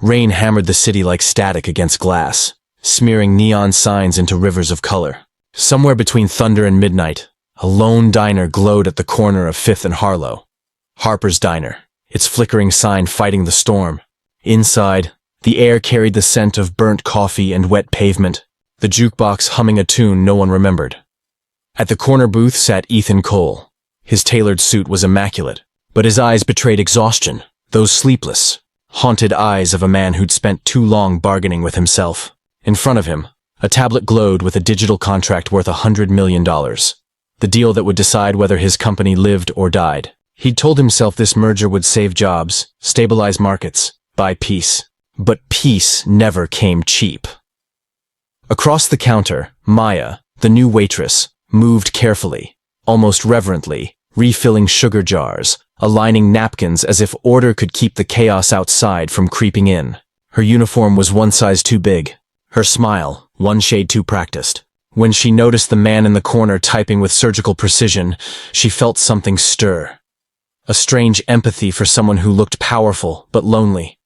Rain hammered the city like static against glass, smearing neon signs into rivers of color. Somewhere between thunder and midnight, a lone diner glowed at the corner of 5th and Harlow. Harper's Diner, its flickering sign fighting the storm. Inside, the air carried the scent of burnt coffee and wet pavement, the jukebox humming a tune no one remembered. At the corner booth sat Ethan Cole. His tailored suit was immaculate, but his eyes betrayed exhaustion, those sleepless, haunted eyes of a man who'd spent too long bargaining with himself. In front of him, a tablet glowed with a digital contract worth $100 million. The deal that would decide whether his company lived or died. He'd told himself this merger would save jobs, stabilize markets, buy peace. But peace never came cheap. Across the counter, Maya, the new waitress, moved carefully, almost reverently, refilling sugar jars, aligning napkins as if order could keep the chaos outside from creeping in. Her uniform was one size too big. Her smile, one shade too practiced. When she noticed the man in the corner typing with surgical precision, she felt something stir. A strange empathy for someone who looked powerful but lonely.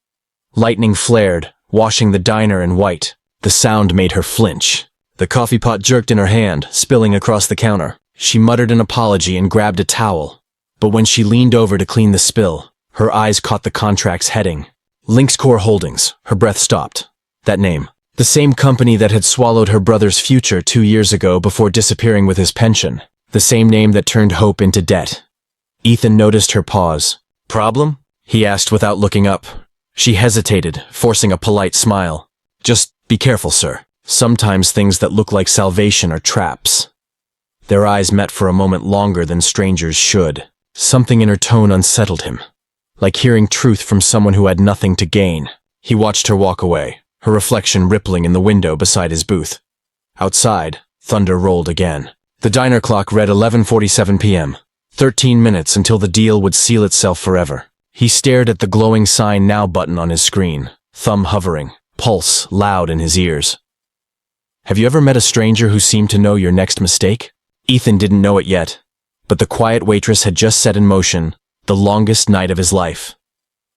Lightning flared, washing the diner in white. The sound made her flinch. The coffee pot jerked in her hand, spilling across the counter. She muttered an apology and grabbed a towel. But when she leaned over to clean the spill, her eyes caught the contract's heading. Linkscore Holdings. Her breath stopped. That name. The same company that had swallowed her brother's future 2 years ago before disappearing with his pension. The same name that turned hope into debt. Ethan noticed her pause. Problem? He asked without looking up. She hesitated, forcing a polite smile. Just be careful, sir. Sometimes things that look like salvation are traps. Their eyes met for a moment longer than strangers should. Something in her tone unsettled him. Like hearing truth from someone who had nothing to gain. He watched her walk away, her reflection rippling in the window beside his booth. Outside, thunder rolled again. The diner clock read 11:47 p.m. 13 minutes until the deal would seal itself forever. He stared at the glowing Sign Now button on his screen, thumb hovering, pulse loud in his ears. Have you ever met a stranger who seemed to know your next mistake? Ethan didn't know it yet, but the quiet waitress had just set in motion the longest night of his life.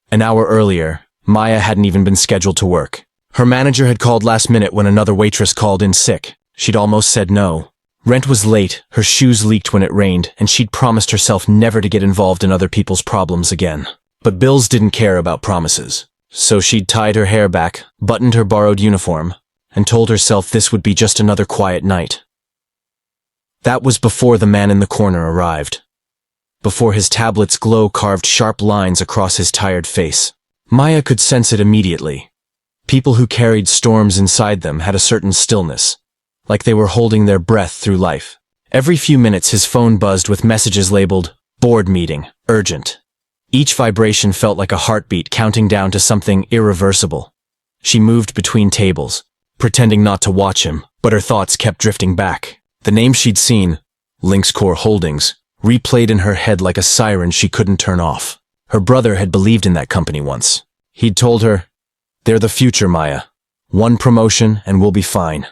An hour earlier, Maya hadn't even been scheduled to work. Her manager had called last minute when another waitress called in sick. She'd almost said no. Rent was late, her shoes leaked when it rained, and she'd promised herself never to get involved in other people's problems again. But bills didn't care about promises. So she'd tied her hair back, buttoned her borrowed uniform, and told herself this would be just another quiet night. That was before the man in the corner arrived. Before his tablet's glow carved sharp lines across his tired face. Maya could sense it immediately. People who carried storms inside them had a certain stillness, like they were holding their breath through life. Every few minutes his phone buzzed with messages labeled, "Board meeting, urgent." Each vibration felt like a heartbeat counting down to something irreversible. She moved between tables, pretending not to watch him, but her thoughts kept drifting back. The name she'd seen, Linkscore Holdings, replayed in her head like a siren she couldn't turn off. Her brother had believed in that company once. He'd told her, "They're the future, Maya. One promotion and we'll be fine."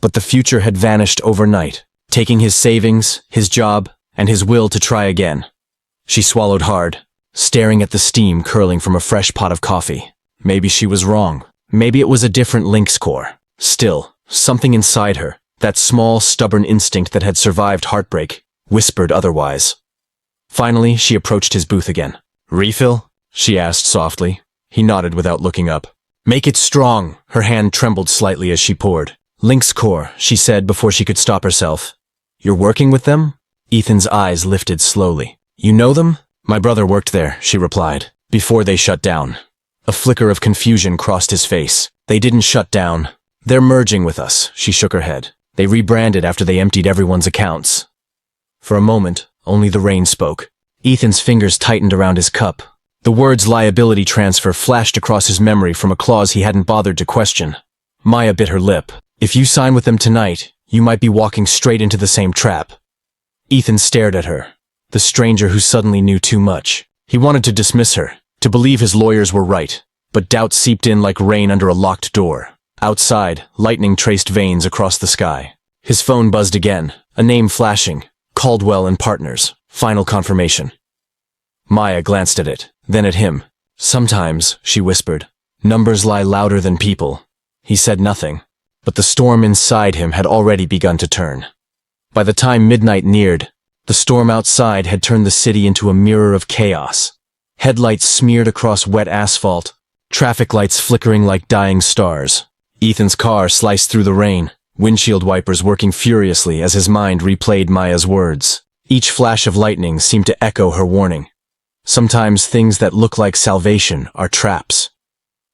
But the future had vanished overnight, taking his savings, his job, and his will to try again. She swallowed hard, staring at the steam curling from a fresh pot of coffee. Maybe she was wrong. Maybe it was a different Linkscore. Still, something inside her, that small, stubborn instinct that had survived heartbreak, whispered otherwise. Finally, she approached his booth again. "Refill?" she asked softly. He nodded without looking up. "Make it strong." Her hand trembled slightly as she poured. "Linkscore," she said before she could stop herself. "You're working with them?" Ethan's eyes lifted slowly. "You know them?" "My brother worked there," she replied, "before they shut down." A flicker of confusion crossed his face. "They didn't shut down. They're merging with us," she shook her head. "They rebranded after they emptied everyone's accounts." For a moment, only the rain spoke. Ethan's fingers tightened around his cup. The words liability transfer flashed across his memory from a clause he hadn't bothered to question. Maya bit her lip. "If you sign with them tonight, you might be walking straight into the same trap." Ethan stared at her, the stranger who suddenly knew too much. He wanted to dismiss her, to believe his lawyers were right, but doubt seeped in like rain under a locked door. Outside, lightning traced veins across the sky. His phone buzzed again, a name flashing. Caldwell and Partners. Final confirmation. Maya glanced at it, then at him. "Sometimes," she whispered, Numbers lie louder than people. He said nothing, but the storm inside him had already begun to turn. By the time midnight neared, the storm outside had turned the city into a mirror of chaos. Headlights smeared across wet asphalt, traffic lights flickering like dying stars. Ethan's car sliced through the rain, windshield wipers working furiously as his mind replayed Maya's words. Each flash of lightning seemed to echo her warning. Sometimes things that look like salvation are traps.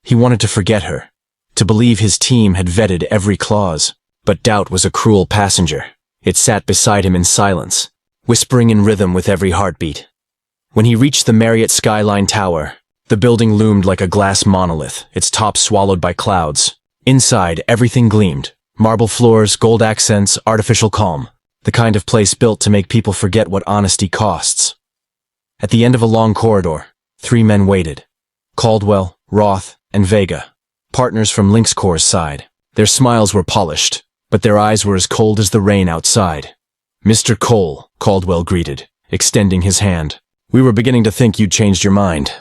He wanted to forget her, to believe his team had vetted every clause, but doubt was a cruel passenger. It sat beside him in silence, whispering in rhythm with every heartbeat. When he reached the Marriott Skyline Tower, the building loomed like a glass monolith, its top swallowed by clouds. Inside, everything gleamed. Marble floors, gold accents, artificial calm. The kind of place built to make people forget what honesty costs. At the end of a long corridor, 3 men waited. Caldwell, Roth, and Vega, partners from Lynx Corps' side. Their smiles were polished, but their eyes were as cold as the rain outside. "Mr. Cole," Caldwell greeted, extending his hand. "We were beginning to think you'd changed your mind."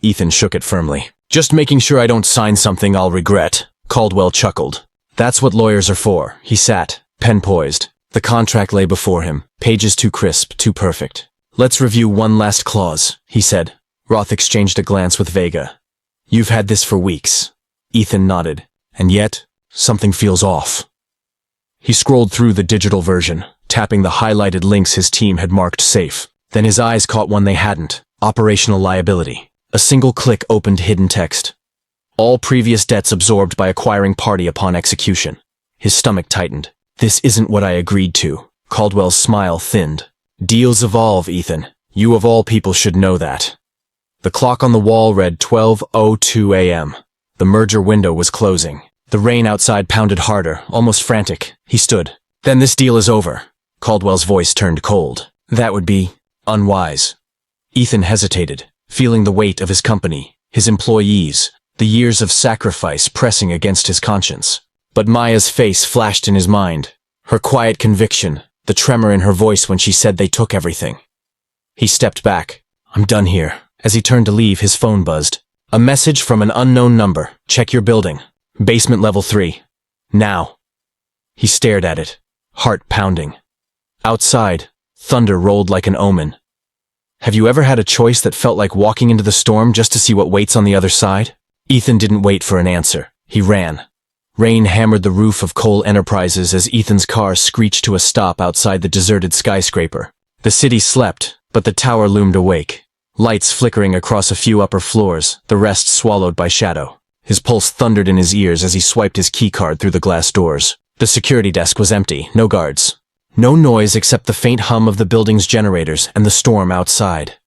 Ethan shook it firmly. "Just making sure I don't sign something I'll regret," Caldwell chuckled. "That's what lawyers are for." He sat, pen poised. The contract lay before him, pages too crisp, too perfect. "Let's review one last clause," he said. Roth exchanged a glance with Vega. "You've had this for weeks." Ethan nodded. "And yet, something feels off." He scrolled through the digital version, tapping the highlighted links his team had marked safe. Then his eyes caught one they hadn't: operational liability. A single click opened hidden text. "All previous debts absorbed by acquiring party upon execution." His stomach tightened. "This isn't what I agreed to." Caldwell's smile thinned. "Deals evolve, Ethan. You of all people should know that." The clock on the wall read 12:02 a.m. The merger window was closing. The rain outside pounded harder, almost frantic. He stood. "Then this deal is over." Caldwell's voice turned cold. "That would be unwise." Ethan hesitated, feeling the weight of his company, his employees, the years of sacrifice pressing against his conscience. But Maya's face flashed in his mind, her quiet conviction, the tremor in her voice when she said they took everything. He stepped back. "I'm done here." As he turned to leave, his phone buzzed. A message from an unknown number. "Check your building. Basement level 3. Now." He stared at it, heart pounding. Outside, thunder rolled like an omen. Have you ever had a choice that felt like walking into the storm just to see what waits on the other side? Ethan didn't wait for an answer. He ran. Rain hammered the roof of Cole Enterprises as Ethan's car screeched to a stop outside the deserted skyscraper. The city slept, but the tower loomed awake. Lights flickering across a few upper floors, the rest swallowed by shadow. His pulse thundered in his ears as he swiped his keycard through the glass doors. The security desk was empty, no guards. No noise except the faint hum of the building's generators and the storm outside.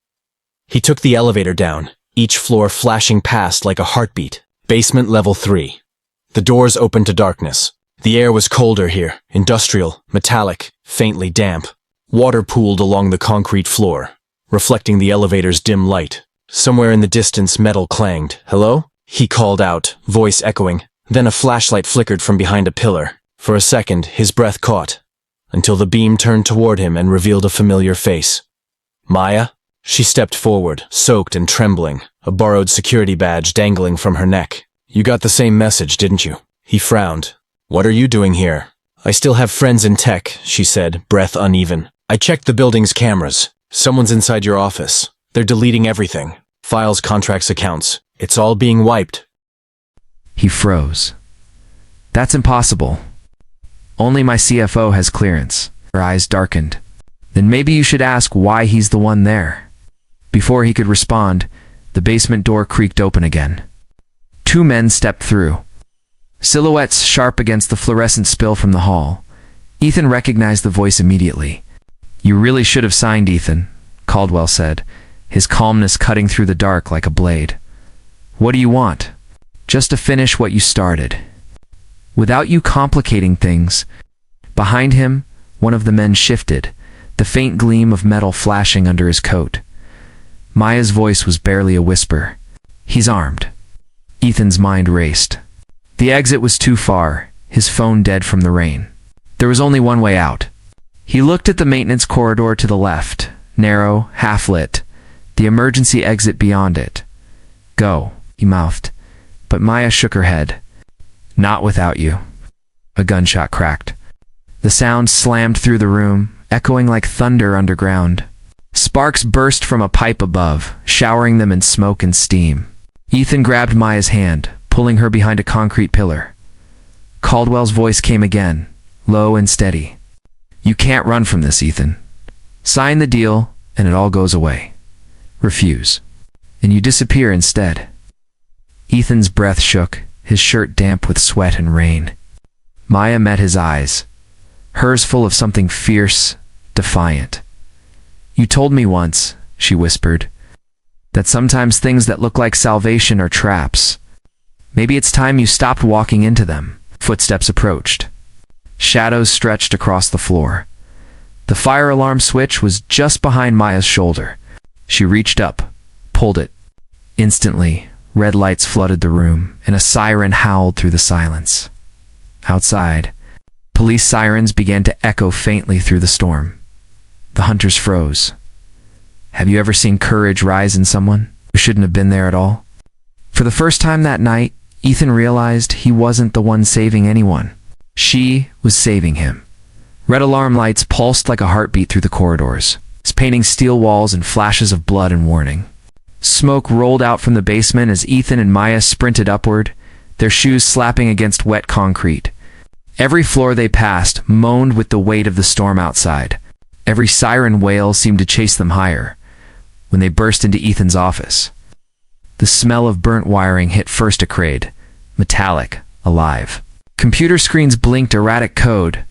He took the elevator down, each floor flashing past like a heartbeat. Basement level 3. The doors opened to darkness. The air was colder here, industrial, metallic, faintly damp. Water pooled along the concrete floor, reflecting the elevator's dim light. Somewhere in the distance, metal clanged. "Hello?" he called out, voice echoing. Then a flashlight flickered from behind a pillar. For a second, his breath caught, until the beam turned toward him and revealed a familiar face. "Maya?" She stepped forward, soaked and trembling, a borrowed security badge dangling from her neck. "You got the same message, didn't you?" He frowned. "What are you doing here?" "I still have friends in tech," she said, breath uneven. "I checked the building's cameras. Someone's inside your office. They're deleting everything. Files, contracts, accounts. It's all being wiped." He froze. "That's impossible. Only my CFO has clearance." Her eyes darkened. "Then maybe you should ask why he's the one there." Before he could respond, the basement door creaked open again. 2 men stepped through, silhouettes sharp against the fluorescent spill from the hall. Ethan recognized the voice immediately. "You really should have signed, Ethan," Caldwell said, his calmness cutting through the dark like a blade. "What do you want?" "Just to finish what you started. Without you complicating things." Behind him, one of the men shifted, the faint gleam of metal flashing under his coat. Maya's voice was barely a whisper. "He's armed." Ethan's mind raced. The exit was too far, his phone dead from the rain. There was only one way out. He looked at the maintenance corridor to the left, narrow, half-lit, the emergency exit beyond it. "Go," he mouthed. but Maya shook her head. Not without you. A gunshot cracked. The sound slammed through the room, echoing like thunder underground. Sparks burst from a pipe above, showering them in smoke and steam. Ethan grabbed Maya's hand, pulling her behind a concrete pillar. Caldwell's voice came again, low and steady. You can't run from this, Ethan. Sign the deal, and it all goes away. Refuse, and you disappear instead. Ethan's breath shook, his shirt damp with sweat and rain. Maya met his eyes, hers full of something fierce, defiant. You told me once, she whispered, that sometimes things that look like salvation are traps. Maybe it's time you stopped walking into them. Footsteps approached. Shadows stretched across the floor. The fire alarm switch was just behind Maya's shoulder. She reached up, pulled it. Instantly, red lights flooded the room, and a siren howled through the silence. Outside, police sirens began to echo faintly through the storm. The hunters froze. Have you ever seen courage rise in someone who shouldn't have been there at all? For the first time that night, Ethan realized he wasn't the one saving anyone. She was saving him. Red alarm lights pulsed like a heartbeat through the corridors, painting steel walls in flashes of blood and warning. Smoke rolled out from the basement as Ethan and Maya sprinted upward, their shoes slapping against wet concrete. Every floor they passed moaned with the weight of the storm outside. Every siren wail seemed to chase them higher. When they burst into Ethan's office, the smell of burnt wiring hit first a crate, metallic, alive. Computer screens blinked erratic code,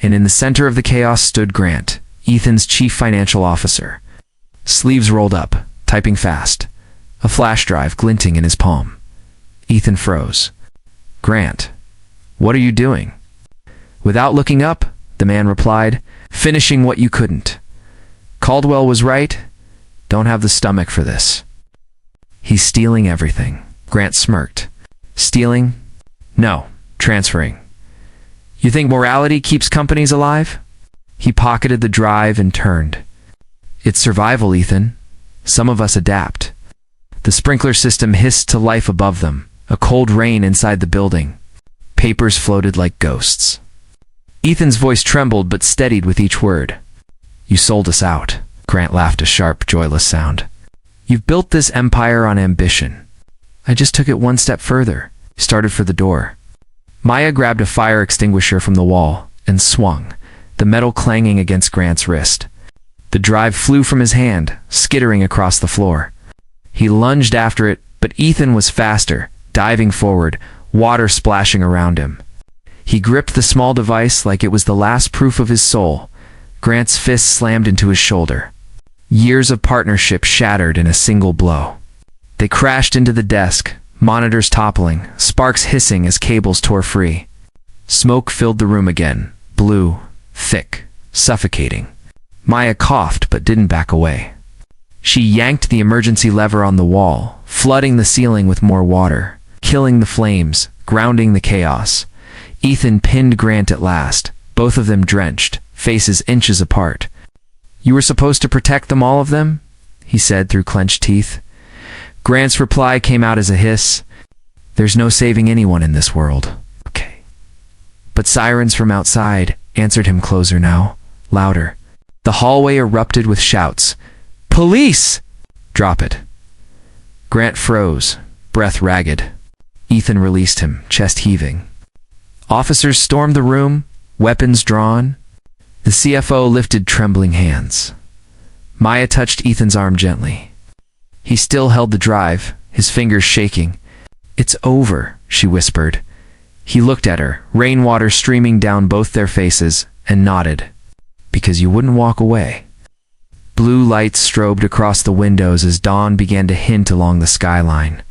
and in the center of the chaos stood Grant, Ethan's chief financial officer. Sleeves rolled up, typing fast, a flash drive glinting in his palm. Ethan froze. Grant, what are you doing? Without looking up, the man replied, finishing what you couldn't. Caldwell was right. Don't have the stomach for this. He's stealing everything. Grant smirked. Stealing? No, transferring. You think morality keeps companies alive? He pocketed the drive and turned. It's survival, Ethan. Some of us adapt. The sprinkler system hissed to life above them, a cold rain inside the building. Papers floated like ghosts. Ethan's voice trembled but steadied with each word. You sold us out. Grant laughed, a sharp, joyless sound. You've built this empire on ambition. I just took it one step further, started for the door. Maya grabbed a fire extinguisher from the wall and swung, the metal clanging against Grant's wrist. The drive flew from his hand, skittering across the floor. He lunged after it, but Ethan was faster, diving forward, water splashing around him. He gripped the small device like it was the last proof of his soul. Grant's fist slammed into his shoulder. Years of partnership shattered in a single blow. They crashed into the desk, monitors toppling, sparks hissing as cables tore free. Smoke filled the room again, blue, thick, suffocating. Maya coughed but didn't back away. She yanked the emergency lever on the wall, flooding the ceiling with more water, killing the flames, grounding the chaos. Ethan pinned Grant at last, both of them drenched, faces inches apart. You were supposed to protect them, all of them? He said through clenched teeth. Grant's reply came out as a hiss. There's no saving anyone in this world. Okay. But sirens from outside answered him closer now, louder. The hallway erupted with shouts. Police! Drop it. Grant froze, breath ragged. Ethan released him, chest heaving. Officers stormed the room, weapons drawn. The CFO lifted trembling hands. Maya touched Ethan's arm gently. He still held the drive, his fingers shaking. It's over, she whispered. He looked at her, rainwater streaming down both their faces, and nodded. Because you wouldn't walk away. Blue lights strobed across the windows as dawn began to hint along the skyline.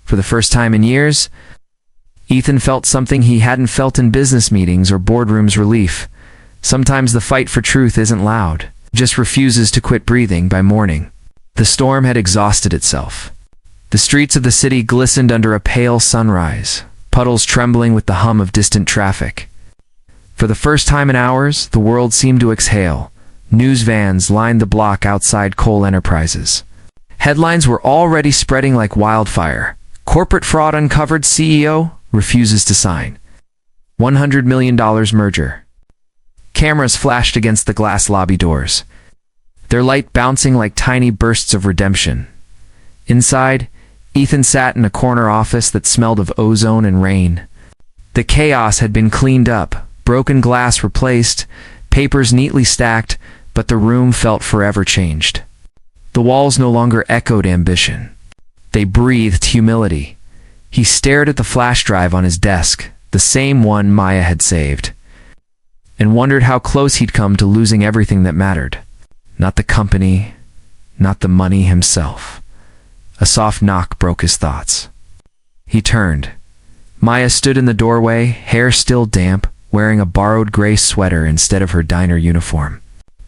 For the first time in years, Ethan felt something he hadn't felt in business meetings or boardrooms: relief. Sometimes the fight for truth isn't loud, just refuses to quit breathing by morning. The storm had exhausted itself. The streets of the city glistened under a pale sunrise, puddles trembling with the hum of distant traffic. For the first time in hours, the world seemed to exhale. News vans lined the block outside Cole Enterprises. Headlines were already spreading like wildfire. Corporate fraud uncovered, CEO refuses to sign. $100 million merger. Cameras flashed against the glass lobby doors, their light bouncing like tiny bursts of redemption. Inside, Ethan sat in a corner office that smelled of ozone and rain. The chaos had been cleaned up, broken glass replaced, papers neatly stacked, but the room felt forever changed. The walls no longer echoed ambition. They breathed humility. He stared at the flash drive on his desk, the same one Maya had saved, and wondered how close he'd come to losing everything that mattered. Not the company, not the money himself. A soft knock broke his thoughts. He turned. Maya stood in the doorway, hair still damp, wearing a borrowed gray sweater instead of her diner uniform.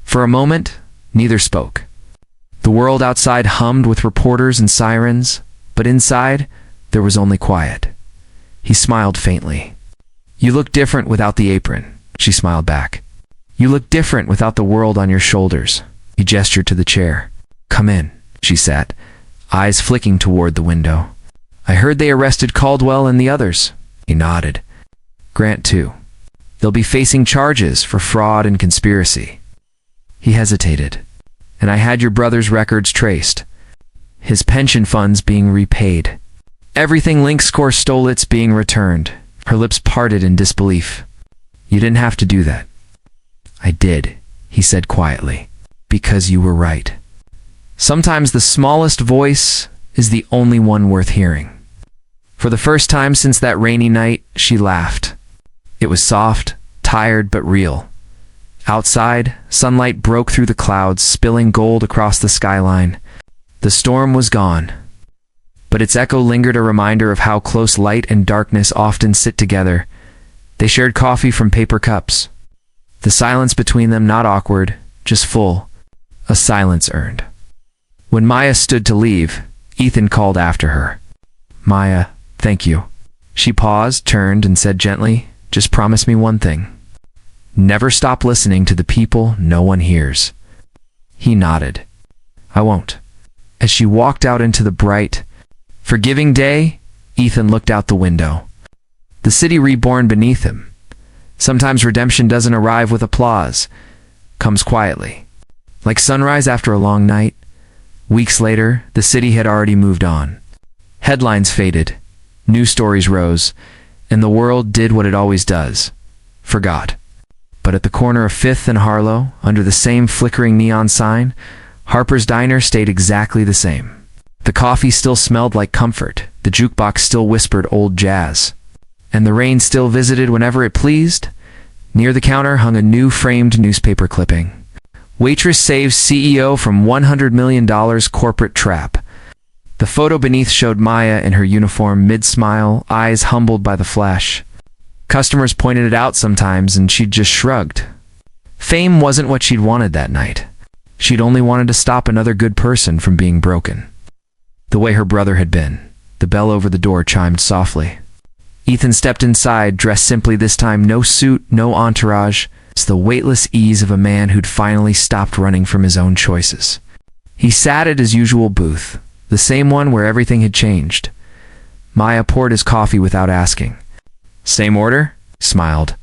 For a moment, neither spoke. The world outside hummed with reporters and sirens, but inside, there was only quiet. He smiled faintly. "You look different without the apron," she smiled back. "You look different without the world on your shoulders." He gestured to the chair. "Come in," she sat, eyes flicking toward the window. "I heard they arrested Caldwell and the others." He nodded. "Grant too. They'll be facing charges for fraud and conspiracy." He hesitated. "And I had your brother's records traced. His pension funds being repaid. Everything LinkedScore stole, it's being returned." Her lips parted in disbelief. "You didn't have to do that." "I did," he said quietly, "because you were right. Sometimes the smallest voice is the only one worth hearing." For the first time since that rainy night, she laughed. It was soft, tired, but real. Outside, sunlight broke through the clouds, spilling gold across the skyline. The storm was gone, but its echo lingered, a reminder of how close light and darkness often sit together. They shared coffee from paper cups. The silence between them not awkward, just full. A silence earned. When Maya stood to leave, Ethan called after her. "Maya, thank you." She paused, turned, and said gently, "Just promise me one thing. Never stop listening to the people no one hears." He nodded. "I won't." As she walked out into the bright, forgiving day, Ethan looked out the window. The city reborn beneath him. Sometimes redemption doesn't arrive with applause, comes quietly. Like sunrise after a long night. Weeks later, the city had already moved on. Headlines faded, new stories rose, and the world did what it always does, forgot. But at the corner of 5th and Harlow, under the same flickering neon sign, Harper's Diner stayed exactly the same. The coffee still smelled like comfort, the jukebox still whispered old jazz, and the rain still visited whenever it pleased. Near the counter hung a new framed newspaper clipping. "Waitress saves CEO from $100 million corporate trap." The photo beneath showed Maya in her uniform, mid-smile, eyes humbled by the flash. Customers pointed it out sometimes, and she'd just shrugged. Fame wasn't what she'd wanted that night. She'd only wanted to stop another good person from being broken. The way her brother had been. The bell over the door chimed softly. Ethan stepped inside, dressed simply this time, no suit, no entourage. It's the weightless ease of a man who'd finally stopped running from his own choices. He sat at his usual booth, the same one where everything had changed. Maya poured his coffee without asking. "Same order?" He smiled.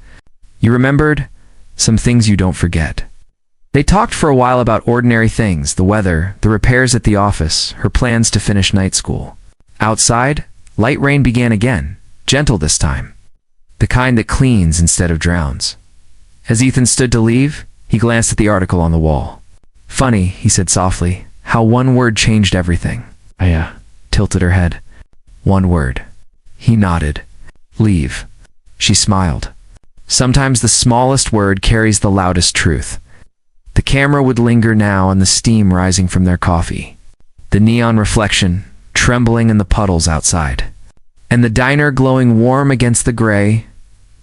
"You remembered? Some things you don't forget." They talked for a while about ordinary things, the weather, the repairs at the office, her plans to finish night school. Outside, light rain began again, gentle this time. The kind that cleans instead of drowns. As Ethan stood to leave, he glanced at the article on the wall. "Funny," he said softly, "how one word changed everything." Aya tilted her head. "One word." He nodded. "Leave." She smiled. Sometimes the smallest word carries the loudest truth. The camera would linger now on the steam rising from their coffee, the neon reflection trembling in the puddles outside, and the diner glowing warm against the gray,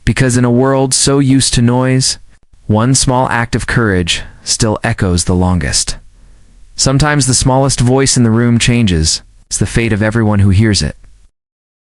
because in a world so used to noise, one small act of courage still echoes the longest. Sometimes the smallest voice in the room changes. It's the fate of everyone who hears it.